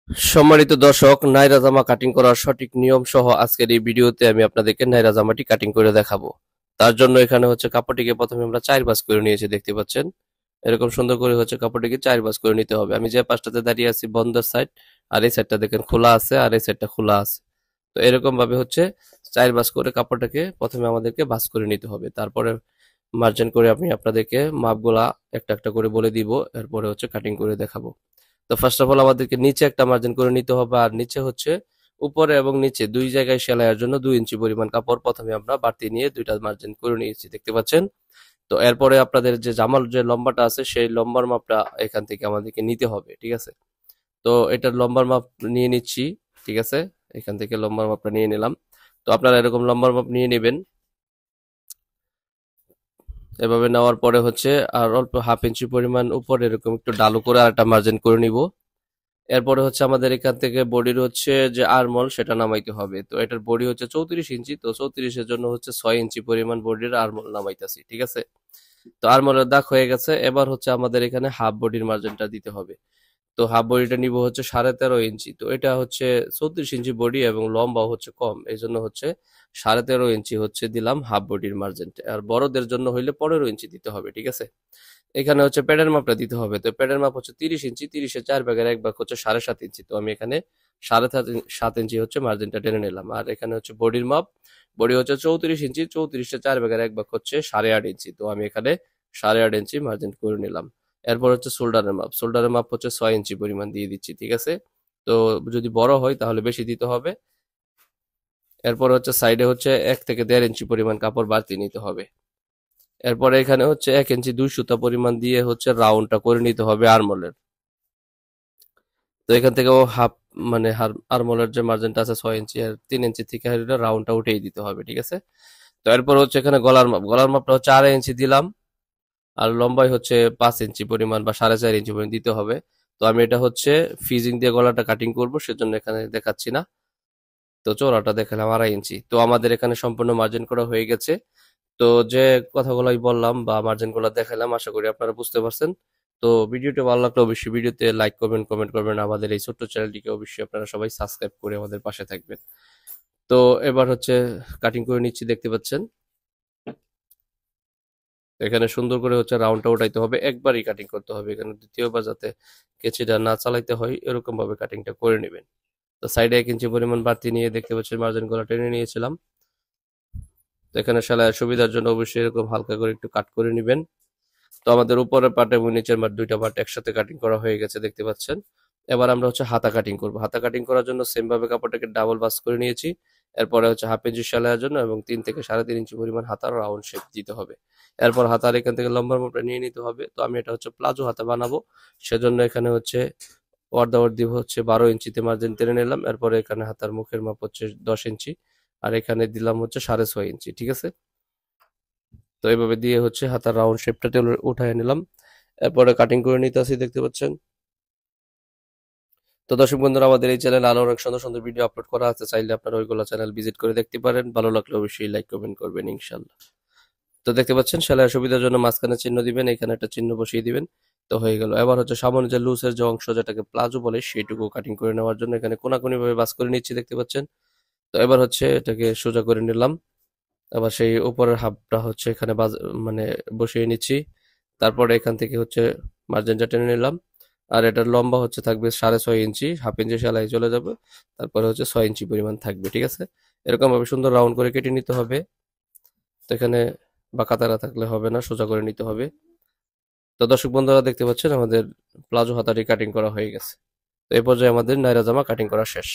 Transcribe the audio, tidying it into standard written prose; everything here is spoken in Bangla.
সম্মানিত দর্শক, নায়রা জামা কাটিং করার সঠিক নিয়ম সহ আজকের এই ভিডিওতে আমি আপনাদেরকে নায়রা জামাটি কাটিং করে দেখাবো। তার জন্য এখানে হচ্ছে কাপড়টিকে প্রথমে আমরা 4 ভাঁজ করে নিয়েছি, দেখতে পাচ্ছেন। এরকম সুন্দর করে হচ্ছে কাপড়টিকে 4 ভাঁজ করে নিতে হবে। আমি যে পাশটাতে দাঁড়িয়ে আছি বন্ধের সাইড, আর এই সাইডটা দেখেন খোলা আছে, আর এই সাইডটা খোলা আছে। তো এরকম ভাবে হচ্ছে 4 ভাঁজ করে কাপড়টাকে প্রথমে আমাদেরকে ভাঁজ করে নিতে হবে। তারপরে মার্জিন করে আমি আপনাদেরকে মাপগুলা একটা একটা করে বলে দিব, এরপরে হচ্ছে কাটিং করে দেখাবো। তো ফার্স্ট অফ অল আমাদেরকে নিচে একটা মার্জিন করে নিতে হবে, আর নিচে হচ্ছে উপরে এবং নিচে দুই জায়গায় সেলাইয়ের জন্য 2 ইঞ্চি পরিমাণ কাপড় প্রথমে আমরা বাড়তি নিয়ে দুইটা মার্জিন করে নিয়েছি, দেখতে পাচ্ছেন। তো এরপরে আপনাদের যে জামার যে লম্বাটা আছে সেই লম্বার মাপটা এখান থেকে আমাদেরকে নিতে হবে, ঠিক আছে। তো এটার লম্বার মাপ নিয়ে নিচ্ছি, ঠিক আছে। এখান থেকে লম্বার মাপটা নিয়ে নিলাম। তো আপনারা এরকম লম্বার মাপ নিয়ে নেবেন। এভাবে নেওয়ার পরে হচ্ছে আর অল্প হাফ ইঞ্চি পরিমাণ উপরে এরকম একটু ডালু করে আর একটা মার্জিন করে নিব। এরপরে হচ্ছে আমাদের এখান থেকে বডির হচ্ছে যে আরমল সেটা নামাইতে হবে। তো এটার বডি হচ্ছে 34 ইঞ্চি, তো 34-এর জন্য হচ্ছে 6 ইঞ্চি পরিমাণ বডির আরমল নামাইতেছি, ঠিক আছে। তো আরমলের দাগ হয়ে গেছে। এবার হচ্ছে আমাদের এখানে হাফ বডির মার্জিনটা দিতে হবে। তো হাফ বডিটা নিব হচ্ছে 13.5 ইঞ্চি। তো এটা হচ্ছে 34 ইঞ্চি বডি এবং লম্বা হচ্ছে কম, এই জন্য হচ্ছে 13.5 ইঞ্চি হচ্ছে দিলাম হাফ বডির মার্জিনটা। আর বড়দের জন্য হইলে 15 ইঞ্চি দিতে হবে, ঠিক আছে। এখানে হচ্ছে প্যাডের মাপটা দিতে হবে। তো প্যাডের মাপ হচ্ছে 30 ইঞ্চি, 30-এর 4 ভাগের 1 ভাগ হচ্ছে 7.5 ইঞ্চি। তো আমি এখানে 7.5 ইঞ্চি হচ্ছে মার্জিনটা টেনে নিলাম। আর এখানে হচ্ছে বডির মাপ, বডি হচ্ছে 34 ইঞ্চি, 34-এর 4 ভাগের 1 ভাগ হচ্ছে 8.5 ইঞ্চি। তো আমি এখানে 8.5 ইঞ্চি মার্জিন করে নিলাম। এরপর হচ্ছে শোল্ডারের মাপ, শোল্ডারের মাপ হচ্ছে 6 ইঞ্চি পরিমাণ দিয়ে দিচ্ছি, ঠিক আছে। তো যদি বড় হয় তাহলে বেশি দিতে হবে। এরপর হচ্ছে সাইডে হচ্ছে 1 থেকে 1.5 ইঞ্চি পরিমাণ কাপড় বাড়তি নিতে হবে। এরপরে এখানে হচ্ছে 1 ইঞ্চি 2 সুতা পরিমাণ দিয়ে হচ্ছে রাউন্ডটা করে নিতে হবে আরমলের। তো এখান থেকে ও হাফ মানে আরমলের যে মার্জিনটা আছে 6 ইঞ্চি, আর 3 ইঞ্চি থেকে রাউন্ডটা উঠেই দিতে হবে, ঠিক আছে। তো এরপর হচ্ছে এখানে গলার মাপ, গলার মাপটা হচ্ছে 2.5 ইঞ্চি দিলাম। আর লম্বাই হচ্ছে 5 ইঞ্চি পরিমাণ বা 4.5 ইঞ্চি পরিমাণ দিতে হবে। তো আমি এটা হচ্ছে ফিজিং দিয়ে গলাটা কাটিং করব, সেজন্য এখানে দেখাচ্ছি না। তো চওড়াটা দেখালাম 2.5 ইঞ্চি। তো আমাদের এখানে সম্পূর্ণ মার্জিন করা হয়ে গেছে। তো যে কথাগুলো আমি বললাম বা মার্জিনগুলো দেখালাম, আশা করি আপনারা বুঝতে পারছেন। তো ভিডিওটি ভালো লাগলে অবশ্যই ভিডিওতে লাইক করবেন, কমেন্ট করবেন। আমাদের এই ছোট্ট চ্যানেলটিকে অবশ্যই আপনারা সবাই সাবস্ক্রাইব করে আমাদের পাশে থাকবেন। তো এবার হচ্ছে কাটিং করে নিচ্ছি, দেখতে পাচ্ছেন। এখানে সুন্দর করে হচ্ছে রাউন্ডটা উঠাইতে হবে, একবারই কাটিং করতে হবে। এখানে দ্বিতীয়বার যাতে কেচিটা না চালাইতে হয় এরকম ভাবে কাটিংটা করে নেবেন। তো সাইডে 1 ইঞ্চি পরিমাণ বাড়তি নিয়ে দেখতে পাচ্ছেন মার্জিন গলা টেনে নিয়েছিলাম। তো এখানে সেলাইয়ের সুবিধার জন্য অবশ্যই এরকম হালকা করে একটু কাট করে নেবেন। তো আমাদের উপরের পার্ট এবং নিচের পার্ট দুইটা পার্ট একসাথে কাটিং করা হয়ে গেছে, দেখতে পাচ্ছেন। এবার আমরা হচ্ছে হাতা কাটিং করব। হাতা কাটিং করার জন্য সেম ভাবে কাপড়টাকে ডাবল ভাঁজ করে নিয়েছি। এরপরে হচ্ছে হাফ ইঞ্চি সেলাইয়ের জন্য এবং 3 থেকে 3.5 ইঞ্চি পরিমাণ হাতার রাউন্ড শেপ দিতে হবে। এরপর হাতার এখান থেকে লম্বার মাপটা নিয়ে নিতে হবে। তো আমি এটা হচ্ছে প্লাজো হাতা বানাবো, সেজন্য এখানে হচ্ছে ওয়ার্দাওয়ার দিব হচ্ছে 12 ইঞ্চিতে মার্জিন টেনে নিলাম। এরপরে এখানে হাতার মুখের মাপ হচ্ছে 10 ইঞ্চি, আর এখানে দিলাম হচ্ছে 6.5 ইঞ্চি, ঠিক আছে। তো এইভাবে দিয়ে হচ্ছে হাতার রাউন্ড শেপটা উঠায় নিলাম। এরপরে কাটিং করে নিতে আসি, দেখতে পাচ্ছেন। তো দর্শক বন্ধুরা, আমাদের এই চ্যানেল আরো অনেক সুন্দর সুন্দর ভিডিও আপলোড করা আছে, চাইলে আপনারা ওইগুলো চ্যানেল ভিজিট করে দেখতে পারেন। ভালো লাগলে অবশ্যই লাইক কমেন্ট করবেন ইনশাল্লাহ। তো দেখতে পাচ্ছেন সেলাইয়ের সুবিধার জন্য মাঝখানে চিহ্ন দিবেন, এখানে একটা চিহ্ন বসিয়ে দিবেন। তো হয়ে গেল। এবার হচ্ছে সামনে যে লুজের যে অংশ যেটাকে প্লাজো বলে সেইটুকু কাটিং করে নেওয়ার জন্য এখানে কোনাকুনি ভাবে ভাঁজ করে নিচ্ছি, দেখতে পাচ্ছেন। তো এবার হচ্ছে এটাকে সোজা করে নিলাম। আবার সেই উপরের হাফটা হচ্ছে এখানে মানে বসিয়ে নিচ্ছি। তারপরে এখান থেকে হচ্ছে মার্জিনটা টেনে নিলাম। আর এটার লম্বা হচ্ছে থাকবে 6.5 ইঞ্চি, হাফ ইঞ্চি সেলাই চলে যাবে। তারপরে হচ্ছে 6 ইঞ্চি পরিমাণ থাকবে, ঠিক আছে। এরকম ভাবে সুন্দর রাউন্ড করে কেটে নিতে হবে। তো এখানে বাঁকা তারা থাকলে হবে না, সোজা করে নিতে হবে। তো দর্শক বন্ধুরা, দেখতে পাচ্ছেন আমাদের প্লাজো হাতাটি কাটিং করা হয়ে গেছে। তো এই পর্যায়ে আমাদের নায়রা জামা কাটিং করা শেষ।